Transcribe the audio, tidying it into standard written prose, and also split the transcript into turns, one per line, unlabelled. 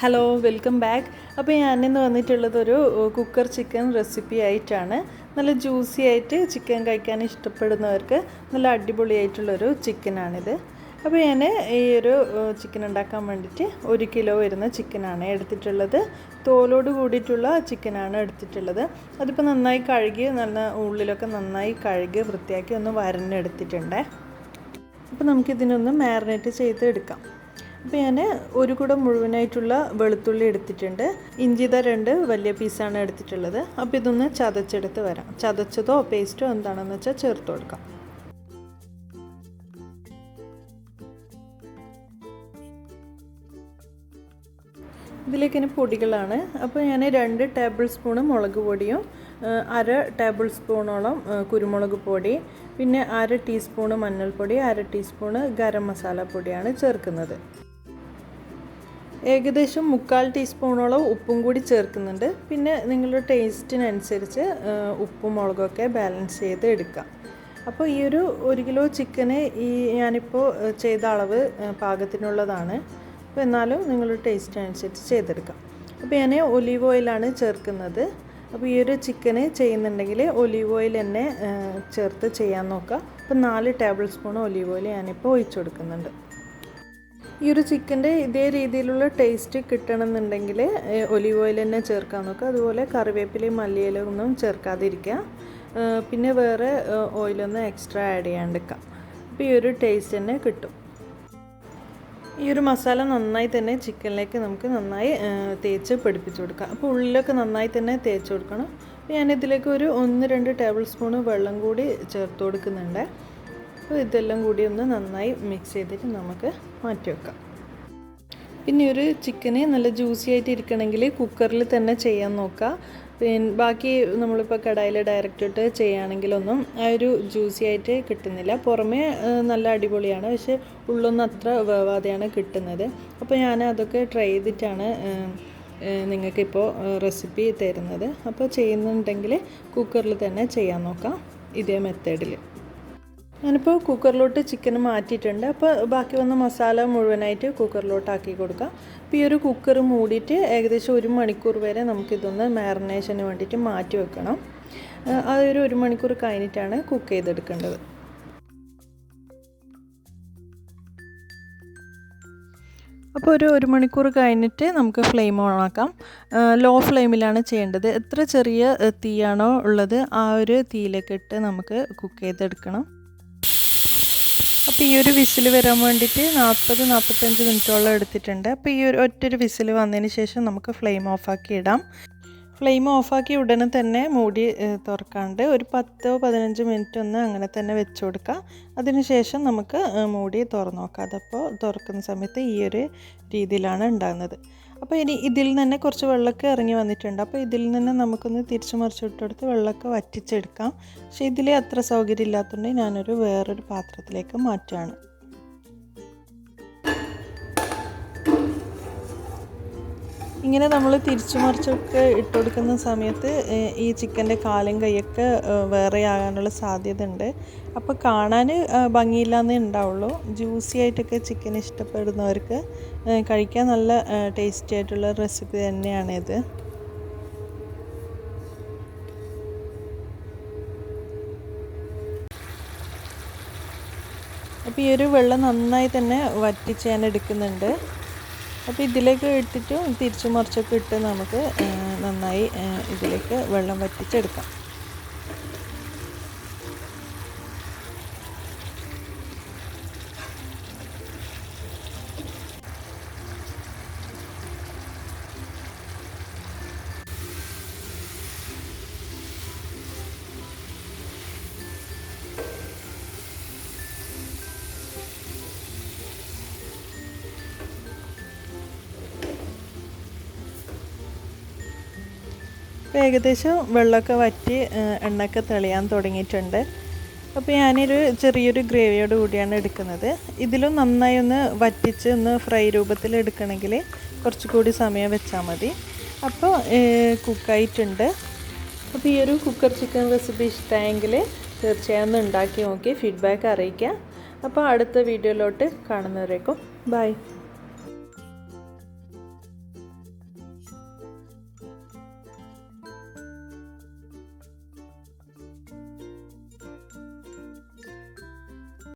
Hello welcome back. അപ്പോൾ ഞാനിന്ന് വന്നിട്ടുള്ളതൊരു cooker chicken recipe ആയിട്ടാണ്. നല്ല ജ്യൂസി ആയിട്ട് ചിക്കൻ കഴിക്കാൻ ഇഷ്ടപ്പെടുന്നവർക്ക് നല്ല അടിപൊളിയായിട്ടുള്ളൊരു ചിക്കനാണിത്. അപ്പോൾ ഞാൻ ഈ ഒരു ചിക്കൻ ഉണ്ടാക്കാൻ വേണ്ടിയിട്ട് 1 കിലോ വരുന്ന ചിക്കനാണ് എടുത്തിട്ടുള്ളത്. തോലോട് കൂടിയിട്ടുള്ള ചിക്കനാണ് എടുത്തിട്ടുള്ളത്. അതിപ്പോൾ നന്നായി കഴുകി നല്ല ഉള്ളിലൊക്കെ നന്നായി കഴുകി വൃത്തിയാക്കി ഒന്ന് വരഞ്ഞെടുത്തിട്ടുണ്ട്. അപ്പോൾ നമുക്കിതിനൊന്ന് മാരിനേറ്റ് ചെയ്ത് എടുക്കാം. അപ്പോൾ ഞാൻ ഒരു കുടം മുഴുവനായിട്ടുള്ള വെളുത്തുള്ളി എടുത്തിട്ടുണ്ട്. ഇഞ്ചിയുടെ 2 വലിയ പീസാണ് എടുത്തിട്ടുള്ളത്. അപ്പോൾ ഇതൊന്ന് ചതച്ചെടുത്ത് വരാം. ചതച്ചതോ പേസ്റ്റോ എന്താണെന്ന് വെച്ചാൽ ചേർത്ത് കൊടുക്കാം. ഇതിലേക്ക് ഇനി പൊടികളാണ്. അപ്പോൾ ഞാൻ 2 ടേബിൾ സ്പൂൺ മുളക് പൊടിയും 1/2 ടേബിൾ സ്പൂണോളം കുരുമുളക് പൊടി, പിന്നെ 1/2 ടീസ്പൂൺ മഞ്ഞൾപ്പൊടി, 1/2 ടീസ്പൂൺ ഗരം മസാല പൊടിയാണ് ചേർക്കുന്നത്. ഏകദേശം 1/4 ടീസ്പൂണോളം ഉപ്പും കൂടി ചേർക്കുന്നുണ്ട്. പിന്നെ നിങ്ങളുടെ ടേസ്റ്റിനനുസരിച്ച് ഉപ്പും മുളകൊക്കെ ബാലൻസ് ചെയ്ത് എടുക്കാം. അപ്പോൾ ഈ ഒരു 1 കിലോ ചിക്കന് ഞാനിപ്പോൾ ചെയ്ത അളവ് പാകത്തിനുള്ളതാണ്. അപ്പോൾ എന്നാലും നിങ്ങളുടെ ടേസ്റ്റിനനുസരിച്ച് ചെയ്തെടുക്കാം. അപ്പോൾ ഞാൻ ഒലീവ് ഓയിലാണ് ചേർക്കുന്നത്. അപ്പോൾ ഈ ഒരു ചിക്കന് ചെയ്യുന്നുണ്ടെങ്കിൽ ഒലീവ് ഓയിൽ തന്നെ ചേർത്ത് ചെയ്യാൻ നോക്കുക. അപ്പോൾ 4 ടേബിൾ സ്പൂൺ ഒലീവ് ഓയിൽ ഞാനിപ്പോൾ ഒഴിച്ചു കൊടുക്കുന്നുണ്ട്. ഈ ഒരു ചിക്കൻ്റെ ഇതേ രീതിയിലുള്ള ടേസ്റ്റ് കിട്ടണമെന്നുണ്ടെങ്കിൽ ഒലീവ് ഓയിൽ തന്നെ ചേർക്കാൻ നോക്കുക. അതുപോലെ കറിവേപ്പിലയും മല്ലിയിലും ഒന്നും ചേർക്കാതിരിക്കുക. പിന്നെ വേറെ ഓയിലൊന്നും എക്സ്ട്രാ ആഡ് ചെയ്യാണ്ടിരിക്കുക. അപ്പോൾ ഈ ഒരു ടേസ്റ്റ് തന്നെ കിട്ടും. ഈ ഒരു മസാല നന്നായി തന്നെ ചിക്കനിലേക്ക് നമുക്ക് നന്നായി തേച്ച് പിടിപ്പിച്ച് കൊടുക്കാം. അപ്പോൾ ഉള്ളിലൊക്കെ നന്നായി തന്നെ തേച്ച് കൊടുക്കണം. അപ്പോൾ ഞാനിതിലേക്ക് ഒരു 1-2 ടേബിൾ സ്പൂൺ വെള്ളം കൂടി ചേർത്ത് കൊടുക്കുന്നുണ്ട്. അപ്പോൾ ഇതെല്ലാം കൂടി ഒന്ന് നന്നായി മിക്സ് ചെയ്തിട്ട് നമുക്ക് മാറ്റി വെക്കാം. പിന്നെ ഒരു ചിക്കന് നല്ല ജ്യൂസി ആയിട്ട് ഇരിക്കണമെങ്കിൽ കുക്കറിൽ തന്നെ ചെയ്യാൻ നോക്കുക. പിന്നെ ബാക്കി നമ്മളിപ്പോൾ കടായിൽ ഡയറക്റ്റ് ഇട്ട് ചെയ്യുകയാണെങ്കിലൊന്നും ആ ഒരു ജ്യൂസി ആയിട്ട് കിട്ടുന്നില്ല. പുറമേ നല്ല അടിപൊളിയാണ്, പക്ഷേ ഉള്ളൊന്നും അത്ര വേവാതെയാണ് കിട്ടുന്നത്. അപ്പോൾ ഞാൻ അതൊക്കെ ട്രൈ ചെയ്തിട്ടാണ് നിങ്ങൾക്കിപ്പോൾ റെസിപ്പി തരുന്നത്. അപ്പോൾ ചെയ്യുന്നുണ്ടെങ്കിൽ കുക്കറിൽ തന്നെ ചെയ്യാൻ നോക്കാം ഇതേ മെത്തേഡിൽ. ഞാനിപ്പോൾ കുക്കറിലോട്ട് ചിക്കൻ മാറ്റിയിട്ടുണ്ട്. അപ്പോൾ ബാക്കി വന്ന മസാല മുഴുവനായിട്ട് കുക്കറിലോട്ട് ആക്കി കൊടുക്കാം. അപ്പോൾ ഈ ഒരു കുക്കർ മൂടിയിട്ട് ഏകദേശം 1 മണിക്കൂർ വരെ നമുക്കിതൊന്ന് മാരിനേഷന് വേണ്ടിയിട്ട് മാറ്റി വെക്കണം. അതൊരു 1 മണിക്കൂർ കഴിഞ്ഞിട്ടാണ് കുക്ക് ചെയ്തെടുക്കേണ്ടത്. അപ്പോൾ ഒരു 1 മണിക്കൂർ കഴിഞ്ഞിട്ട് നമുക്ക് ഫ്ലെയിം ഓൺ ആക്കാം. ലോ ഫ്ലെയിമിലാണ് ചെയ്യേണ്ടത്. എത്ര ചെറിയ തീയാണോ ഉള്ളത് ആ ഒരു തീയിലേക്ക് ഇട്ട് നമുക്ക് കുക്ക് ചെയ്തെടുക്കണം. അപ്പോൾ ഈ ഒരു വിസിൽ വരാൻ വേണ്ടിയിട്ട് 40-45 മിനിറ്റോളം എടുത്തിട്ടുണ്ട്. അപ്പോൾ ഈ ഒരു ഒറ്റൊരു വിസിൽ വന്നതിന് ശേഷം നമുക്ക് ഫ്ലെയിം ഓഫാക്കി ഇടാം. ഫ്ലെയിം ഓഫാക്കി ഉടനെ തന്നെ മൂടി തുറക്കാണ്ട് ഒരു 10-15 മിനിറ്റ് ഒന്ന് അങ്ങനെ തന്നെ വെച്ച് കൊടുക്കുക. അതിനുശേഷം നമുക്ക് മൂടി തുറന്ന് നോക്കാം. അതപ്പോൾ തുറക്കുന്ന സമയത്ത് ഈ ഒരു രീതിയിലാണ് ഉണ്ടാകുന്നത്. അപ്പോൾ ഇനി ഇതിൽ നിന്ന് കുറച്ച് വെള്ളമൊക്കെ ഇറങ്ങി വന്നിട്ടുണ്ട്. അപ്പോൾ ഇതിൽ നിന്ന് നമുക്കൊന്ന് തിരിച്ചു മറിച്ചിട്ടെടുത്ത് വെള്ളമൊക്കെ വറ്റിച്ചെടുക്കാം. പക്ഷേ ഇതിൽ അത്ര സൗകര്യം ഇല്ലാത്തതുകൊണ്ട് ഞാനൊരു വേറൊരു പാത്രത്തിലേക്ക് മാറ്റുകയാണ്. ഇങ്ങനെ നമ്മൾ തിരിച്ചു മറിച്ചൊക്കെ ഇട്ട് കൊടുക്കുന്ന സമയത്ത് ഈ ചിക്കൻ്റെ കാലും കൈയൊക്കെ വേറെ ആകാനുള്ള സാധ്യത ഉണ്ട്. അപ്പോൾ കാണാൻ ഭംഗിയില്ലാന്നേ ഉണ്ടാവുള്ളൂ. ജ്യൂസി ആയിട്ടൊക്കെ ചിക്കൻ ഇഷ്ടപ്പെടുന്നവർക്ക് കഴിക്കാൻ നല്ല ടേസ്റ്റി ആയിട്ടുള്ള റെസിപ്പി തന്നെയാണിത്. അപ്പോൾ ഈ ഒരു വെള്ളം നന്നായി തന്നെ വറ്റിച്ച് ഞാൻ എടുക്കുന്നുണ്ട്. അപ്പോൾ ഇതിലേക്ക് ഇട്ടിട്ട് തിരിച്ചു മറിച്ചൊക്കെ ഇട്ട് നമുക്ക് നന്നായി ഇതിലേക്ക് വെള്ളം വറ്റിച്ചെടുക്കാം. അപ്പോൾ ഏകദേശം വെള്ളമൊക്കെ വറ്റി എണ്ണയൊക്കെ തെളിയാൻ തുടങ്ങിയിട്ടുണ്ട്. അപ്പോൾ ഞാനൊരു ചെറിയൊരു ഗ്രേവിയോട് കൂടിയാണ് എടുക്കുന്നത്. ഇതിലും നന്നായി ഒന്ന് വറ്റിച്ച് ഒന്ന് ഫ്രൈ രൂപത്തിൽ എടുക്കണമെങ്കിൽ കുറച്ചുകൂടി സമയം വെച്ചാൽ മതി. അപ്പോൾ കുക്കായിട്ടുണ്ട്. അപ്പോൾ ഈ ഒരു കുക്കർ ചിക്കൻ റെസിപ്പി ഇഷ്ടമായെങ്കിൽ തീർച്ചയായും ഒന്ന് ഉണ്ടാക്കി നോക്കി ഫീഡ്ബാക്ക് അറിയിക്കുക. അപ്പോൾ അടുത്ത വീഡിയോയിലോട്ട് കാണുന്നവരേക്കും ബൈ.